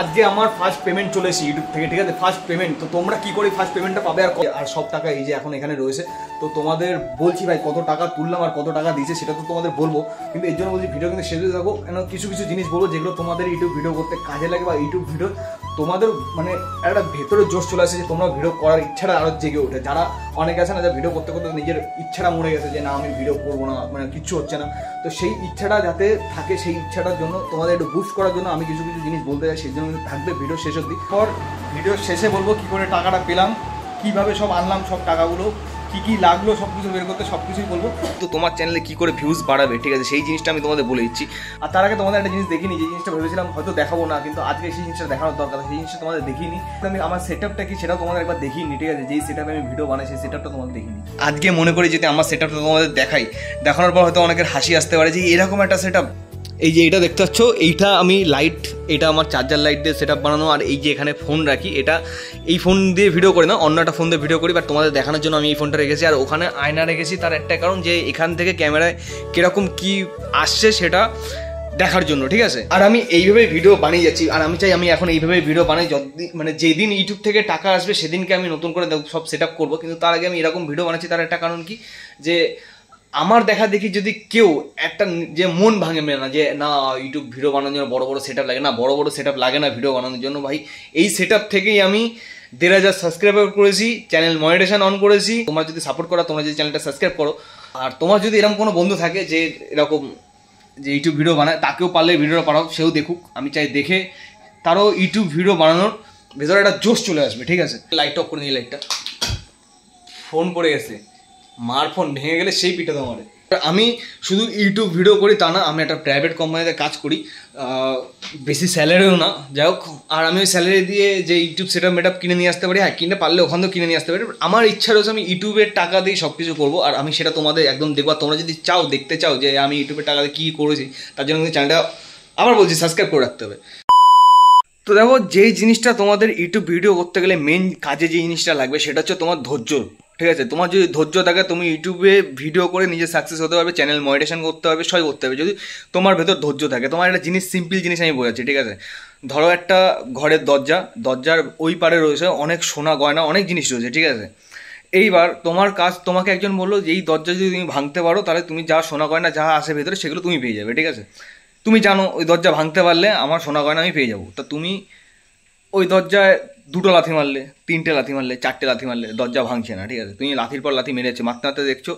আজকে আমার first payment চলে এসেছে ইউটিউব থেকে, ঠিক আছে? First payment. তো তোমরা কি করে ফার্স্ট পেমেন্টটা পাবে আর সব টাকা এই যে এখন এখানে রয়েছে। তো তোমাদের বলছি ভাই কত টাকা তুললাম আর কত টাকা দিয়েছে সেটা তো তোমাদের বলবো, কিন্তু এর জন্য বলছি ভিডিও কিন্তু শেষে থাকো, কেন কিছু কিছু জিনিস বলবো যেগুলো তোমাদের ইউটিউব ভিডিও করতে কাজে লাগে, বা ইউটিউব ভিডিও তোমাদের মানে একটা ভেতরে জোশ চলে আসে যে তোমরা ভিডিও করার ইচ্ছাটা আরও জেগে ওঠে। যারা অনেকে আছে না, যে ভিডিও করতে করতে নিজের ইচ্ছাটা মরে গেছে যে না আমি ভিডিও করবো না, মানে কিচ্ছু হচ্ছে না। তো সেই ইচ্ছাটা যাতে থাকে, সেই ইচ্ছাটার জন্য তোমাদের একটু বুস্ট করার জন্য আমি কিছু কিছু জিনিস বলতে চাই, সেই জন্য থাকবে ভিডিও শেষ অবধি। পর ভিডিও শেষে বলবো কী করে টাকাটা পেলাম, কীভাবে সব আনলাম, সব টাকাগুলো কী কী লাগলো সব কিছু বের করতে, সব কিছুই বলবো। তো তোমার চ্যানেলে কী করে ভিউজ বাড়াবে, ঠিক আছে, সেই জিনিসটা আমি তোমাদের বলে দিচ্ছি। আর তার আগে তোমাদের একটা জিনিস দেখিনি, যে জিনিসটা ভেবেছিলাম হয়তো দেখাবো না, কিন্তু আজকে সেই জিনিসটা দেখানোর দরকার, সেই জিনিসটা তোমাদের দেখিনি। আমি আমার সেটআপটা কি সেটাও তোমাদের একবার দেখিনি, ঠিক আছে? যেই সেটআপে আমি ভিডিও বানাই সেই সেটআপটা তোমাদের দেখিনি। আজকে মনে করি যদি আমার সেটআপটা তোমাদের দেখাই, দেখানোর পর হয়তো অনেকের হাসি আসতে পারে যে এরকম একটা সেটআপ। এই যে এটা দেখতে পাচ্ছ, এইটা আমি লাইট, এটা আমার চার্জার লাইট দিয়ে সেটআপ বানানো। আর এই যে এখানে ফোন রাখি, এটা এই ফোন দিয়ে ভিডিও করি না, অন্য একটা ফোন দিয়ে ভিডিও করি, বাট তোমাদের দেখানোর জন্য আমি এই ফোনটা রেখেছি। আর ওখানে আয়না রেখেছি, তার একটা কারণ যে এখান থেকে ক্যামেরায় কীরকম কী আসছে সেটা দেখার জন্য, ঠিক আছে? আর আমি এইভাবে ভিডিও বানিয়ে যাচ্ছি, আর আমি চাই আমি এখন এইভাবে ভিডিও বানাই, যতদিন মানে যেদিন ইউটিউব থেকে টাকা আসবে সেদিনকে আমি নতুন করে সব সেটআপ করবো। কিন্তু তার আগে আমি এরকম ভিডিও বানাচ্ছি, তার একটা কারণ কি, যে আমার দেখা দেখি যদি কেউ একটা যে মন ভাঙে না, যে না ইউটিউব ভিডিও বানানোর জন্য বড় বড় সেটআপ লাগে না, বড় বড় সেটআপ লাগে না ভিডিও বানানোর জন্য। ভাই এই সেটআপ থেকেই আমি 1,500 সাবস্ক্রাইবার করেছি, চ্যানেল মনিটাইজেশন অন করেছি। তোমরা যদি সাপোর্ট করো, তোমরা যদি চ্যানেলটা সাবস্ক্রাইব করো, আর তোমার যদি এরকম কোনো বন্ধু থাকে যে এরকম যে ইউটিউব ভিডিও বানায়, তাকেও পারলে ভিডিওটা পাঠাও, সেও দেখুক। আমি চাই দেখে তারও ইউটিউব ভিডিও বানানোর ভেতরে একটা জোশ চলে আসবে, ঠিক আছে? লাইট অফ করে নিই, লাইটটা। ফোন পড়ে গেছে, মার ফোন ভেঙে গেলে সেই পিঠে তোমারে। আমি শুধু ইউটিউব ভিডিও করি তা না, আমি একটা প্রাইভেট কোম্পানিতে কাজ করি, বেশি স্যালারিও না, যাই হোক। আর আমি ওই স্যালারি দিয়ে যে ইউটিউব সেটআপ মেটআপ কিনে নিয়ে আসতে পারি, হ্যাঁ কিনে পারলে ওখান থেকেও কিনে নিয়ে আসতে পারি। আমার ইচ্ছা রয়েছে আমি ইউটিউবের টাকা দিয়ে সব কিছু করবো, আর আমি সেটা তোমাদের একদম দেখবো। তোমরা যদি চাও, দেখতে চাও যে আমি ইউটিউবের টাকা দিয়ে কী করেছি, তার জন্য কিন্তু চ্যানেলটা আবার বলছি সাবস্ক্রাইব করে রাখতে হবে। তো দেখো, যেই জিনিসটা তোমাদের ইউটিউব ভিডিও করতে গেলে মেন কাজে যে জিনিসটা লাগবে সেটা হচ্ছে তোমার ধৈর্য, ঠিক আছে? তোমার যদি ধৈর্য থাকে, তুমি ইউটিউবে ভিডিও করে নিজে সাকসেস হতে পারবে, চ্যানেল মনিটাইজেশন করতে পারবে, সবই করতে হবে যদি তোমার ভেতর ধৈর্য থাকে। তোমার একটা জিনিস, সিম্পল জিনিস আমি বোঝাচ্ছি, ঠিক আছে? ধরো একটা ঘরের দরজার ওই পারে রয়েছে অনেক সোনা গয়না, অনেক জিনিস রয়েছে, ঠিক আছে? এইবার তোমার কাজ, তোমাকে একজন বললো যে এই দরজা যদি তুমি ভাঙতে পারো, তাহলে তুমি যা সোনা গয়না যা আসে ভেতরে সেগুলো তুমি পেয়ে যাবে, ঠিক আছে? তুমি জানো ওই দরজা ভাঙতে পারলে আমার সোনা গয়না আমি পেয়ে যাবো। তা তুমি ওই দরজায় 2টো লাথি মারলে, 3টে লাথি মারলে, 4টে লাথি মারলে দরজা ভাঙছে না, ঠিক আছে? তুমি লাথির পর লাথি মেরেছে, মারতে মারতে দেখছো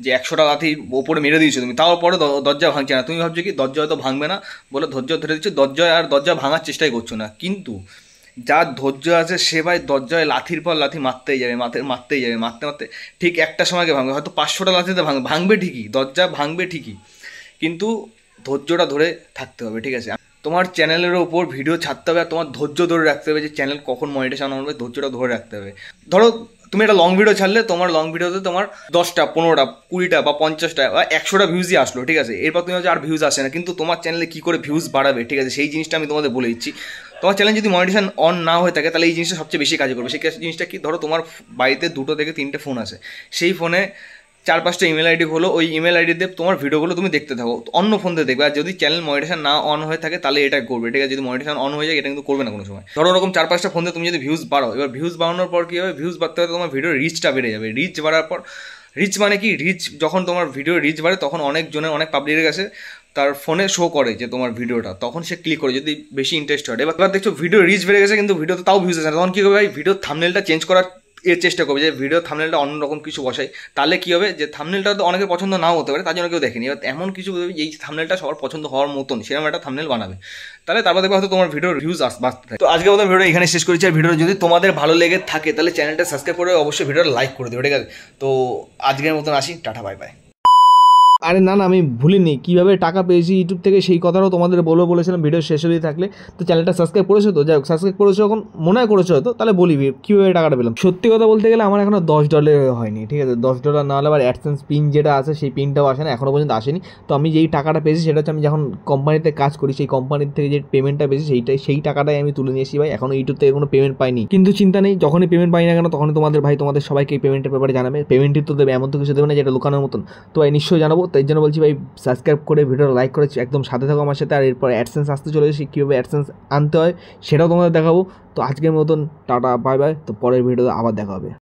যে 100টা লাথি ওপরে মেরে দিয়েছো তুমি, তারপরে দরজা ভাঙছে না। তুমি ভাবছো কি দরজা হয়তো ভাঙবে না বলে ধৈর্য ধরে দিচ্ছ, দরজা ভাঙার চেষ্টাই করছো না। কিন্তু যার ধৈর্য আছে সে ভাই দরজায় লাথির পর লাথি মারতেই যাবে, মারতেই যাবে, মারতে মারতে ঠিক একটা সময়কে ভাঙবে, হয়তো 500টা লাথিতে ভাঙবে ঠিকই, দরজা ভাঙবে ঠিকই, কিন্তু ধৈর্যটা ধরে থাকতে হবে, ঠিক আছে? তোমার চ্যানেলের ওপর ভিডিও ছাড়তে হবে, আর তোমার ধৈর্য ধরে রাখতে হবে যে চ্যানেল কখন মনিটাইজেশন হবে, ধৈর্যটা ধরে রাখতে হবে। ধরো তুমি একটা লং ভিডিও ছাড়লে, তোমার লং ভিডিওতে তোমার 10টা, 15টা, 20টা বা 50টা বা 100টা ভিউজই আসলো, ঠিক আছে? এরপর তুমি হচ্ছে আর ভিউজ আসে না, কিন্তু তোমার চ্যানেলে কী করে ভিউজ বাড়াবে, ঠিক আছে? সেই জিনিসটা আমি তোমাদের বলে দিচ্ছি। তোমার চ্যানেল যদি মনিটাইজেশন অন না হয়ে থাকে, তাহলে এই জিনিসটা সবচেয়ে বেশি কাজ করবে। সেই জিনিসটা কি, ধরো তোমার বাড়িতে 2 থেকে 3টে ফোন আছে, সেই ফোনে 4-5টা ইমেল আইডি হলো, ওই ইমেল আইডি দিয়ে তোমার ভিডিওগুলো তুমি দেখতে থাকো, অন্য ফোন দিয়ে দেখবে। আর যদি চ্যানেল মনিটাইজেশন না অন হয়ে থাকে তাহলে এটা করবে, ঠিক আছে? যদি মনিটাইজেশন অন হয়ে যায় এটা কিন্তু করবে না কোনো সময়। ধরো ওরকম 4-5টা ফোন দিয়ে তুমি যদি ভিউজ বাড়াও, এবার ভিউজ বাড়ানোর পর কী হবে, ভিউজ বাড়তে হবে তোমার ভিডিওর রিচটা বেড়ে যাবে। রিচ বাড়ার পর, রিচ মানে কি, রিচ যখন তোমার ভিডিওর রিচ বাড়ে তখন অনেকজনের, অনেক পাবলিকের কাছে তার ফোনে শো করে যে তোমার ভিডিওটা, তখন সে ক্লিক করে যদি বেশি ইন্টারেস্ট হয়। এবার দেখছো ভিডিও রিচ বেড়ে গেছে কিন্তু ভিডিওতে তাও ভিউজ আসে না, তখন কী হবে ভাই, ভিডিওর থাম্বনেলটা চেঞ্জ করার চেষ্টা করবে, যে ভিডিও থাম্বনেলটা অন্যরকম কিছু বসাই। তাহলে কী হবে, যে থাম্বনেলটা তো অনেকের পছন্দ নাও হতে পারে, তার জন্য কেউ দেখেনি। এবার এমন কিছু এই থাম্বনেলটা সবার পছন্দ হওয়ার মতন সেরকম একটা থাম্বনেল বানাবে, তাহলে তারপর দেখবে হয়তো তোমার ভিডিওর ভিউজ বাড়তে থাকে। তো আজকে মতো ভিডিও এখানে শেষ করেছি। আর ভিডিও যদি তোমাদের ভালো লেগে থাকে তাহলে চ্যানেলটা সাবস্ক্রাইব করে অবশ্যই ভিডিওটা লাইক করে দেবে, ঠিক আছে? তো আজকের মতন আসি, টাটা, বাই বাই। আরে না আমি ভুলিনি, কীভাবে টাকা পেয়েছি ইউটিউব থেকে সেই কথাটাও তোমাদের বলেছিলাম ভিডিও শেষ অবধি থাকলে। তো চ্যানেলটা সাবস্ক্রাইব করেছো তো, যাই হোক সাবস্ক্রাইব করেছো, এখন মনে হয় করেছো হয়তো, তাহলে বলি কীভাবে টাকাটা পেলাম। সত্যি কথা বলতে গেলে আমার এখনও $10 হয়নি, ঠিক আছে? $10 না হলে আবার অ্যাডসেন্স পিন যেটা আছে সেই পিনটাও আসে না, এখনও পর্যন্ত আসেনি। তো আমি যেই টাকাটা পেয়েছি সেটা হচ্ছে আমি যখন কোম্পানিতে কাজ করি সেই কোম্পানির থেকে যে পেমেন্টটা পেয়েছি সেই টাকাটাই আমি তুলে নিয়েছি ভাই। এখনও ইউটিউব থেকে কোনো পেমেন্ট পাইনি, কিন্তু চিন্তা নেই, যখনই পেমেন্ট পাই না কেন তখনই তোমাদের সবাইকে এই পেমেন্টের ব্যাপারে জানাবে। পেমেন্টই তো দেবে, এমন তো কিছু দেবে না যেটা লুকানোর মতন, তো নিশ্চয়ই জানাবো। তো এর জন্য বলছি ভাই সাবস্ক্রাইব করে ভিডিও লাইক করে একদম সাথে থাকো আমার সাথে। আর এরপর অ্যাডসেন্স আসতে চলেছে, কীভাবে অ্যাডসেন্স আনতে হয় সেটাও তোমাদের দেখাবো। তো আজকের মতন টাটা বাই বাই, তো পরের ভিডিওতে আবার দেখা হবে।